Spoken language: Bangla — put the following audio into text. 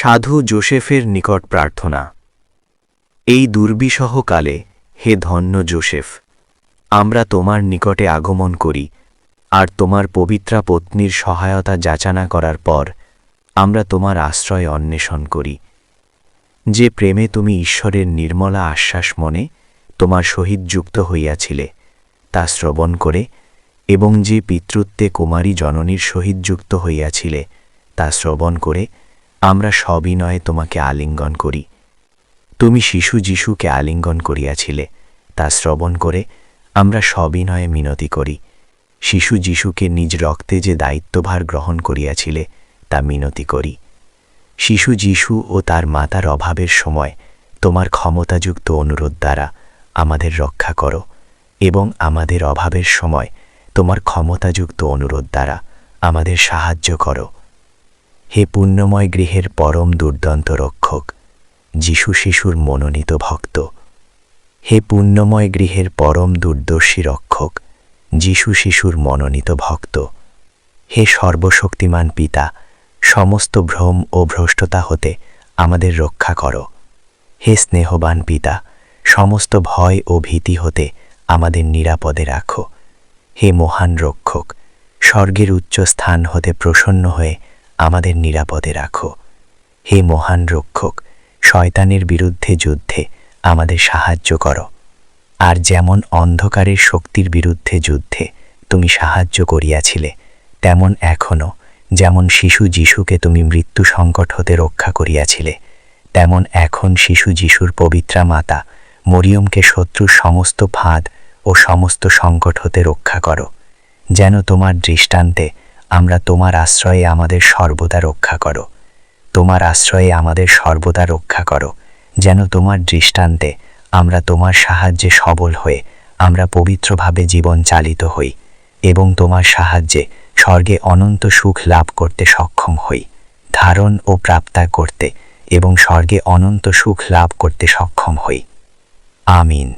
সাধু যোসেফের নিকট প্রার্থনা। এই দুর্বিষহ কালে হে ধন্য যোসেফ, আমরা তোমার নিকটে আগমন করি, আর তোমার পবিত্রা পত্নীর সহায়তা যাচনা করার পর আমরা তোমার আশ্রয় অন্বেষণ করি। যে প্রেমে তুমি ঈশ্বরের নির্মলা আশ্বাস মনে তোমার সহিত যুক্ত হইয়াছিলে তা শ্রবণ করে, এবং যে পিতৃত্বে কুমারী জননীর সহিত যুক্ত হইয়াছিলে তা শ্রবণ করে আমরা সবিনয়ে তোমাকে আলিঙ্গন করি। তুমি শিশু যীশুকে আলিঙ্গন করিয়াছিলে তা শ্রবণ করে আমরা সবিনয়ে মিনতি করি। শিশু যীশুকে নিজ রক্তে যে দায়িত্বভার গ্রহণ করিয়াছিলে তা মিনতি করি। শিশু যীশু ও তার মাতার অভাবের সময় তোমার ক্ষমতাযুক্ত অনুরোধ দ্বারা আমাদের রক্ষা করো, এবং আমাদের অভাবের সময় তোমার ক্ষমতাযুক্ত অনুরোধ দ্বারা আমাদের সাহায্য করো। হে পুণ্যময় গৃহের পরম দুর্দান্ত রক্ষক, যীশু শিশুর মনোনীত ভক্ত। হে পুণ্যময় গৃহের পরম দুর্দর্শী রক্ষক, যীশু শিশুর মনোনীত ভক্ত। হে সর্বশক্তিমান পিতা, সমস্ত ভ্রম ও ভ্রষ্টতা হতে আমাদের রক্ষা করো। হে স্নেহবান পিতা, সমস্ত ভয় ও ভীতি হতে আমাদের নিরাপদে রাখো। হে মহান রক্ষক, স্বর্গের উচ্চ স্থান হতে প্রসন্ন হয়ে আমাদের নিরাপদে রাখো। হে মহান রক্ষক, শয়তানের বিরুদ্ধে যুদ্ধে আমাদের সাহায্য করো। আর যেমন অন্ধকারের শক্তির বিরুদ্ধে যুদ্ধে তুমি সাহায্য করিয়াছিলে, তেমন এখনও যেমন শিশু যীশুকে তুমি মৃত্যু সংকট হতে রক্ষা করিয়াছিলে, তেমন এখন শিশু যীশুর পবিত্রা মাতা মরিয়মকে শত্রুর সমস্ত ফাঁদ ও সমস্ত সংকট হতে রক্ষা করো। যেন তোমার দৃষ্টান্তে আমরা তোমার আশ্রয়ে আমাদের সর্বদা রক্ষা করো। তোমার আশ্রয়ে আমাদের সর্বদা রক্ষা করো, যেন তোমার দৃষ্টান্তে আমরা তোমার সাহায্যে সবল হয়ে আমরা পবিত্রভাবে জীবন চালিত হই, এবং তোমার সাহায্যে স্বর্গে অনন্ত সুখ লাভ করতে সক্ষম হই, ধারণ ও প্রাপ্তা করতে এবং স্বর্গে অনন্ত সুখ লাভ করতে সক্ষম হই। আমিন।